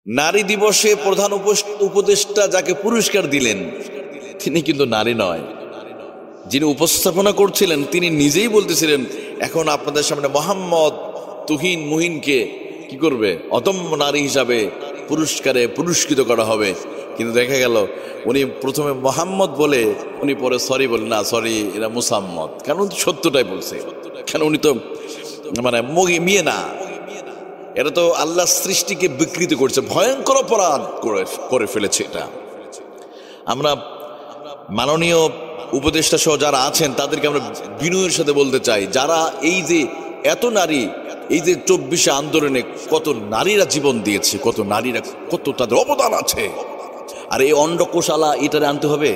নারী দিবসে প্রধান উপদেষ্টা যাকে পুরস্কার দিলেন তিনি কিন্তু নারী নয়। যিনি উপস্থাপনা করছিলেন তিনি নিজেই বলতেছিলেন এখন আপনাদের সামনে মোহাম্মদ তুহিন মুহিনকে কি করবে, অদম্য নারী হিসাবে পুরস্কারে পুরস্কৃত করা হবে। কিন্তু দেখা গেল উনি প্রথমে মোহাম্মদ বলে উনি পরে সরি বলেন, না সরি এরা মুসাম্মদ, কারণ সত্যটাই বলছে। কেন উনি তো মানে মেয়ে না, এটা তো আল্লাহ সৃষ্টিকে বিকৃত করছে, ভয়ঙ্কর অপরাধ করে ফেলেছে। এটা আমরা মাননীয় উপদেষ্টা সহ যারা আছেন তাদেরকে আমরা বিনয়ের সাথে বলতে চাই, যারা এই যে এত নারী, এই যে 24 আন্দোলনে কত নারীরা জীবন দিয়েছে, কত নারীরা কত তাদের অবদান আছে, আর এই অন্ডকোষালা এটারে আনতে হবে,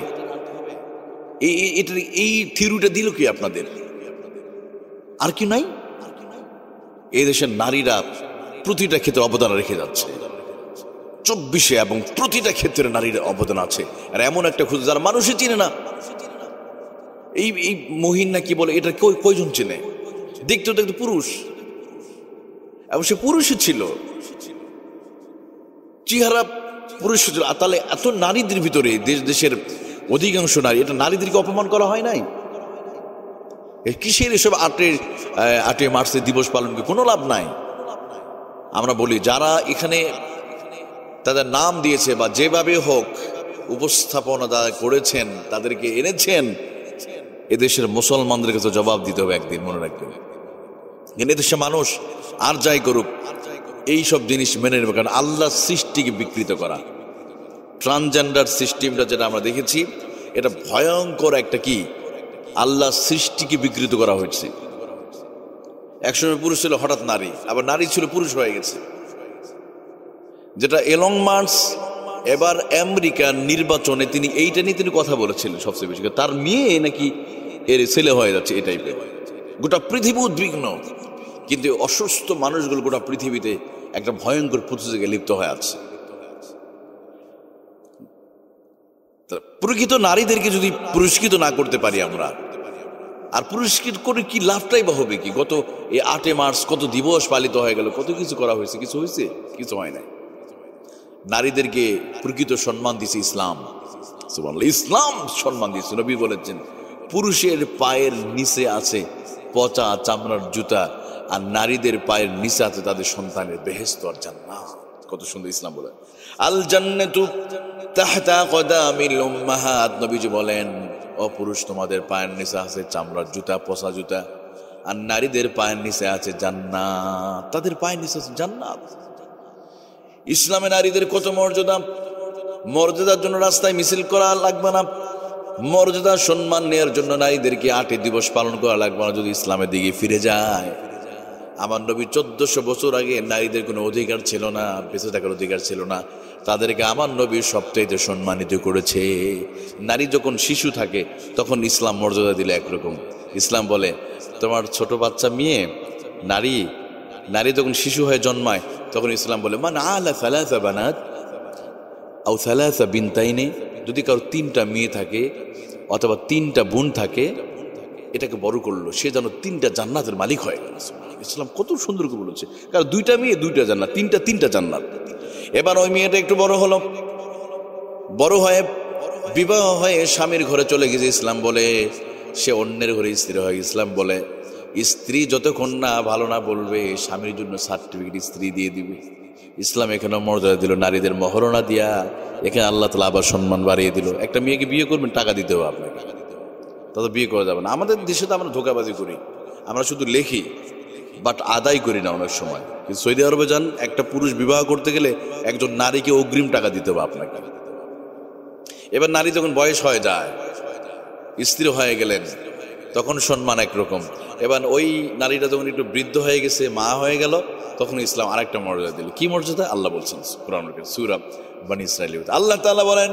এই থিরুটা দিল কি আপনাদের? আর কি নাই? এই দেশের নারীরা প্রতিটা ক্ষেত্রে অবদান রেখে যাচ্ছে 24-এ, এবং প্রতিটা ক্ষেত্রে নারীর অবদান আছে। আর এমন একটা খুঁজে যারা মানুষই চিনে না, এই মহিন না কি বলে, এটা কয়জন চিনে? দেখতে দেখতে পুরুষ, এবং সে পুরুষই ছিল, চেহারা পুরুষ ছিল। তাহলে এত নারীদের ভিতরে দেশের অধিকাংশ নারী, এটা নারীদেরকে অপমান করা হয় নাই? কিসের এসব 8 মার্চের দিবস পালন করে কোনো লাভ নাই। আমরা বলি যারা এখানে তাদের নাম দিয়েছে বা যেভাবে হোক উপস্থাপনা যারা করেছেন, তাদেরকে এনেছেন, এদেশের মুসলমানদের কাছে জবাব দিতে হবে একদিন, মনে রাখবেন। এদেশের মানুষ আর যাই করুক এই সব জিনিস মেনে নেবে, কারণ আল্লাহ সৃষ্টিকে বিকৃত করা, ট্রান্সজেন্ডার সিস্টেমটা যেটা আমরা দেখেছি, এটা ভয়ঙ্কর একটা কি, আল্লাহ সৃষ্টিকে বিকৃত করা হয়েছে। একসময় পুরুষ ছিল, হঠাৎ নারী, আবার নারী ছিল পুরুষ হয়ে গেছে। যেটা এলং মার্কস এবার আমেরিকার নির্বাচনে তিনি এইটা নিয়ে তিনি কথা বলেছিলেন সবচেয়ে বেশি, তার মেয়ে নাকি এর ছেলে হয়ে যাচ্ছে, এই টাইপের। গোটা পৃথিবী উদ্বিগ্ন, কিন্তু অসুস্থ মানুষগুলো গোটা পৃথিবীতে একটা ভয়ঙ্কর প্রতিযোগিতায় লিপ্ত হয়ে আছে। প্রকৃত নারীদেরকে যদি পুরস্কৃত না করতে পারি আমরা, আর পুরস্কৃত করে কি লাভটাই বা হবে কি? গত এই 8 মার্চ কত দিবস পালিত হয়ে গেল, কত কিছু করা হয়েছে, কিছু হয়েছে? কিছু হয় নাই। নারীদেরকে প্রকৃত সম্মান দিছে ইসলাম, ইসলাম সম্মান দিয়েছে। নবী বলেছেন পুরুষের পায়ের নিচে আছে পচা চামড়ার জুতা, আর নারীদের পায়ের নিচে আছে তাদের সন্তানের বেহেশত আর জান্নাত। কত সুন্দর ইসলাম বলে, আল জান্নাতু তাহতা কদামিল উম্মাহাত। নবীজি বলেন অপুরুষ তোমাদের পায়ের নিচে আছে চামড়ার জুতা, পচা জুতা, আর নারীদের পায়ের নিচে আছে জান্নাত, তাদের পায়ের নিচে আছে জান্নাত। ইসলামে নারীদের কত মর্যাদা, মর্যাদার জন্য রাস্তায় মিছিল করা লাগবে না, মর্যাদা সম্মান নেওয়ার জন্য নারীদেরকে 8 দিবস পালন করা লাগবে না। যদি ইসলামের দিকে ফিরে যায়, আমার নবী 1400 বছর আগে নারীদের কোনো অধিকার ছিল না, বেঁচে থাকার অধিকার ছিল না, তাদেরকে আমার নবী সবচাইতে সম্মানিত করেছে। নারী যখন শিশু থাকে তখন ইসলাম মর্যাদা দিলে একরকম। ইসলাম বলে তোমার ছোট বাচ্চা মেয়ে নারী যখন শিশু হয়ে জন্মায় তখন ইসলাম বলে মান আলা সালাসা বানাত আও সালাসা বিনতাইনি, যদি কারো 3টা মেয়ে থাকে অথবা 3টা বোন থাকে, এটাকে বড় করলো, সে যেন 3টা জান্নাতের মালিক হয়। ইসলাম কত সুন্দর করে বলেছে, কারণ 2টা মেয়ে 2টা জান্নাত, 3টা জান্নাত। এবার ওই মেয়েটা একটু বড় হলো, বড় হয়ে বিবাহ হয়ে স্বামীর ঘরে চলে গেছে, ইসলাম বলে সে অন্যের ঘরে স্ত্রী হয়। ইসলাম বলে স্ত্রী যতক্ষণ না ভালো না বলবে স্বামীর জন্য সার্টিফিকেট স্ত্রী দিয়ে দিবে। ইসলাম এখানে মর্যাদা দিল, নারীদের মহরণা দিয়া এখানে আল্লাহ তাআলা আবার সম্মান বাড়িয়ে দিল। একটা মেয়েকে বিয়ে করবেন, টাকা দিতে হবে আপনাকে, তাদের বিয়ে করা যাবে না। আমাদের দেশে তো আমরা ধোঁকাবাজি করি, আমরা শুধু লেখি বাট আদায় করি না অনেক সময়। কিন্তু সৌদি আরবে যান, একটা পুরুষ বিবাহ করতে গেলে একজন নারীকে অগ্রিম টাকা দিতে হবে আপনাকে। এবার নারী যখন বয়স হয়ে যায়, স্ত্রী হয়ে গেলেন, তখন সম্মান একরকম। এবার ওই নারীটা যখন একটু বৃদ্ধ হয়ে গেছে, মা হয়ে গেল, তখন ইসলাম আরেকটা মর্যাদা দিল। কি মর্যাদা? আল্লাহ বলছেন কুরআনের সূরা বনী ইসরাঈল, আল্লাহ তাআলা বলেন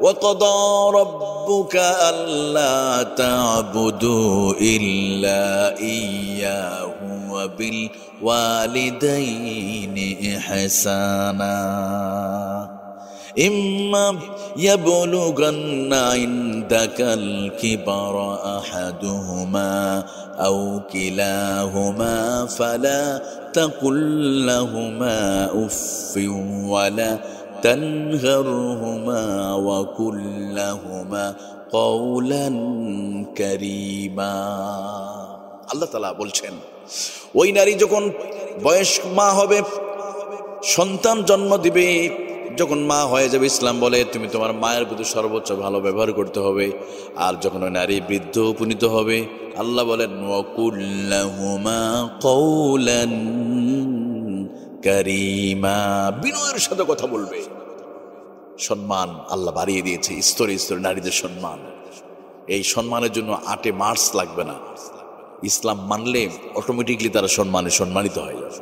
ওয়াকাদা রাব্বুকা আল্লা তা'বুদু ইল্লা ইয়্যাহু ওয়া বিল ওয়ালিদাইনি ইহসানা। ইম্মা ইয়াবলুগান্না ইনদাকাল কিবারা আহাদুহুমা আও কিলাহুমা ফালা তাকুল লাহুমা উফফিন ওয়ালা তানহারহুমা ওয়া কুল লাহুমা কওলান কারীমা। আল্লাহ তাআলা বলছেন, ওই নারী যখন বয়স্ক মা হবে, সন্তান জন্ম দিবে, যখন মা হয়ে যাবে, ইসলাম বলে তুমি তোমার মায়ের প্রতি সর্বোচ্চ ভালো ব্যবহার করতে হবে। আর যখন ওই নারী বৃদ্ধ উপনীত হবে, আল্লাহ বলেন ওয়াকুল্লাহুমা কওলান কারীমা, বিনয়ের সাথে কথা বলবে। সম্মান আল্লাহ বাড়িয়ে দিয়েছে স্তরে স্তরে নারীদের সম্মান। এই সম্মানের জন্য 8 মার্চ লাগবে না। ইসলাম মানলে অটোমেটিকলি তারা সম্মানিত হয়ে যাবে।